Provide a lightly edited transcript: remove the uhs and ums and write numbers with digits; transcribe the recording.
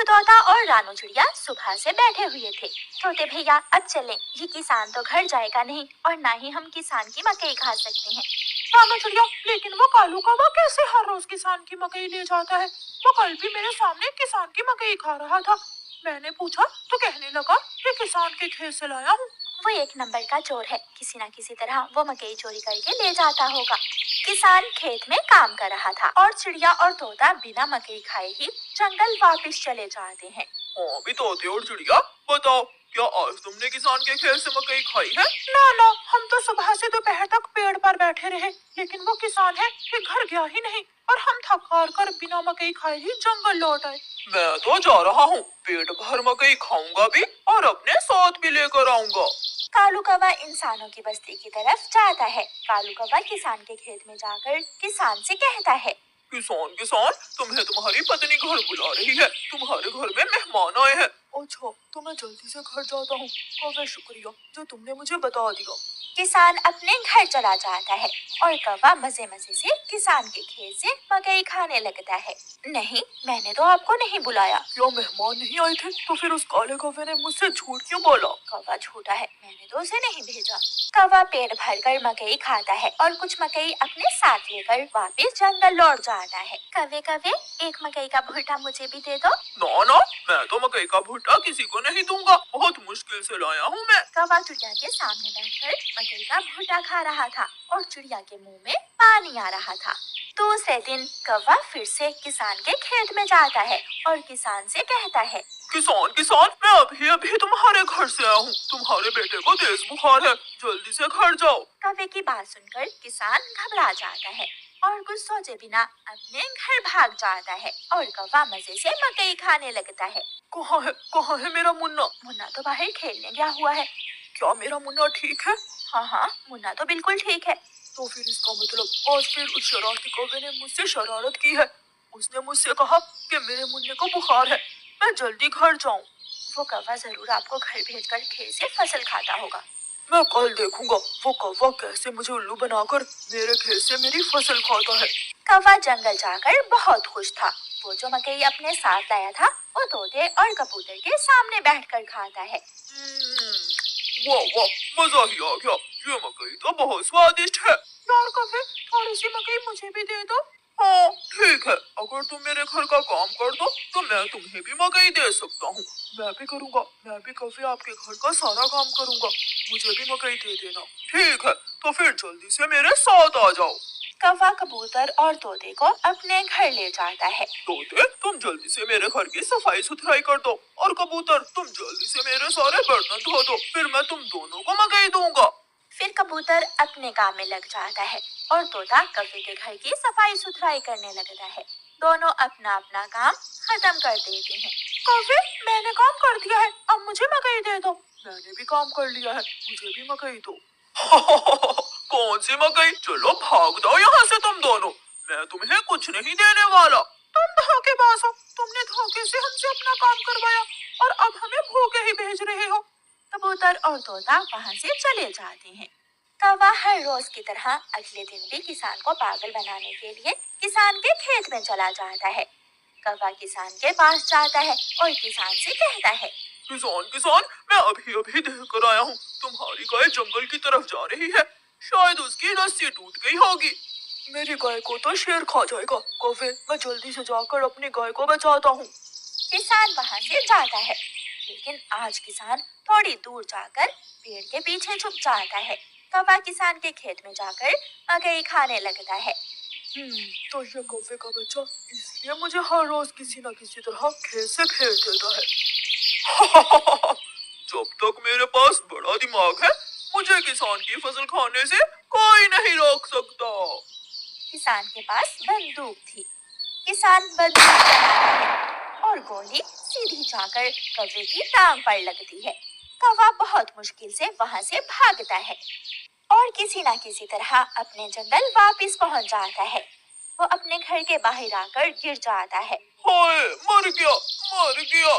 तोता और रानू चिड़िया सुबह से बैठे हुए थे। तोते भैया अब चलें, ये किसान तो घर जाएगा नहीं और ना ही हम किसान की मकई खा सकते हैं। रानू चिड़िया, लेकिन वो कालू कौवा कैसे हर रोज किसान की मकई ले जाता है? वो कल भी मेरे सामने किसान की मकई खा रहा था। मैंने पूछा तो कहने लगा कि किसान के खेत से लाया हूँ। वो एक नंबर का चोर है, किसी न किसी तरह वो मकई चोरी करके ले जाता होगा। किसान खेत में काम कर रहा था और चिड़िया और तोता बिना मकई खाए ही जंगल वापस चले जाते हैं। हाँ भी तोते और चिड़िया, बताओ क्या आज तुमने किसान के खेत से मकई खाई है? ना, हम तो सुबह से दोपहर तक पेड़ पर बैठे रहे, लेकिन वो किसान है कि घर गया ही नहीं और हम थक हार कर बिना मकई खाए ही जंगल लौट आए। मैं तो जा रहा हूँ, पेट भर मकई खाऊंगा भी और अपने साथ भी लेकर आऊंगा। कालू कौवा इंसानों की बस्ती की तरफ जाता है। कालू कौवा किसान के खेत में जाकर किसान से कहता है, किसान, तुम्हें तुम्हारी पत्नी घर बुला रही है, तुम्हारे घर में मेहमान आए हैं। अच्छा, तो मैं जल्दी से घर जाता हूँ। कौवा शुक्रिया जो तुमने मुझे बता दिया। किसान अपने घर चला जाता है और कौवा मजे मजे से किसान के खेत से मकई खाने लगता है। नहीं, मैंने तो आपको नहीं बुलाया। क्या मेहमान नहीं आए थे? तो फिर उस काले कौवे ने मुझसे झूठ क्यों बोला? कौवा झूठा है, मैंने तो उसे नहीं भेजा। कौवा पेट भरकर मकई खाता है और कुछ मकई अपने साथ लेकर वापस जंगल लौट जाता है। कौवे कौवे, एक मकई का भुट्टा मुझे भी दे दो। ना, मैं तो मकई का भुट्टा किसी को नहीं दूंगा, बहुत मुश्किल से लाया हूँ मैं। कौवा चिड़िया के सामने बैठकर मकई का भुट्टा खा रहा था और चिड़िया के मुंह में पानी आ रहा था। दूसरे दिन कौवा फिर से किसान के खेत में जाता है और किसान से कहता है, किसान, मैं अभी तुम्हारे घर से आया हूँ, तुम्हारे बेटे को तेज बुखार है, जल्दी से घर जाओ। कौवे की बात सुनकर किसान घबरा जाता है और कुछ सोचे बिना अपने घर भाग जाता है और कौवा मजे से मकई खाने लगता है। कहाँ है मेरा मुन्ना? मुन्ना तो बाहर खेलने गया हुआ है। क्या मेरा मुन्ना ठीक है? हाँ, मुन्ना तो बिल्कुल ठीक है। तो फिर इसका मतलब आज फिर उस शरारती कौवे ने मुझसे शरारत की है। उसने मुझसे कहा कि मेरे मुन्ने को बुखार है, मैं जल्दी घर जाऊं। वो कौवा जरूर आपको घर भेजकर खेत से फसल खाता होगा। मैं कल देखूंगा वो कौवा कैसे मुझे उल्लू बनाकर मेरे खेत से मेरी फसल खाता है। कौवा जंगल जाकर बहुत खुश था। वो जो मकई अपने साथ लाया था वो तोते और कबूतर के सामने बैठकर खाता है। वाह, मजा ही आ गया, ये मकई तो बहुत स्वादिष्ट है। यार कौवे, थोड़ी सी मकई मुझे भी दे दो। हाँ ठीक है, अगर तुम मेरे घर का काम कर दो तो मैं तुम्हें भी मकई दे सकता हूँ। मैं भी करूँगा, मैं भी कभी आपके घर का सारा काम करूँगा, मुझे भी मकई दे देना। ठीक है, तो फिर जल्दी से मेरे साथ आ जाओ। कौवा कबूतर और तोते को अपने घर ले जाता है। तोते, तुम जल्दी से मेरे घर की सफाई सुथराई कर दो और कबूतर तुम जल्दी से मेरे सारे बर्तन धो दो, फिर मैं तुम दोनों को मकई दूंगा। फिर कबूतर अपने काम में लग जाता है और तोता कौवे के घर की सफाई सुथराई करने लगता है। दोनों अपना अपना काम खत्म कर देते हैं। कौवे, मैंने काम कर दिया है, अब मुझे मकई दे दो। मैंने भी काम कर लिया है, मुझे भी मकई दो। कौन सी मकई? चलो भाग जाओ यहाँ से तुम दोनों, मैं तुम्हें कुछ नहीं देने वाला। तुम धोखेबाज हो, तुमने धोखे से हमसे अपना काम करवाया और अब हमें भूखे ही भेज रहे हो। कबूतर और तोता वहाँ से चले जाते हैं। कौवा हर रोज की तरह अगले दिन भी किसान को पागल बनाने के लिए किसान के खेत में चला जाता है। कौवा किसान के पास जाता है और किसान से कहता है, किसान, मैं अभी देख कर आया हूँ, तुम्हारी गाय जंगल की तरफ जा रही है, शायद उसकी रस्सी टूट गई होगी। मेरी गाय को तो शेर खा जाएगा। कौवे, मैं जल्दी से जाकर अपनी गाय को बचाता हूँ। किसान वहाँ से जाता है, लेकिन आज किसान थोड़ी दूर जाकर पेड़ के पीछे छुप जाता है। कौवा किसान के खेत में जाकर मकई खाने लगता है। तो ये कौवे का बच्चा इसलिए मुझे हर रोज किसी न किसी तरह खेत से खेल देता है। जब तक मेरे पास बड़ा दिमाग है, मुझे किसान की फसल खाने से कोई नहीं रोक सकता। किसान के पास बंदूक थी। किसान बंदूक चलाता है और गोली सीधी जाकर कौवे की टांग पर लगती है। कौवा बहुत मुश्किल से वहाँ से भागता है और किसी न किसी तरह अपने जंगल वापस पहुँच जाता है। वो अपने घर के बाहर आकर गिर जाता है। हाय, मर गया।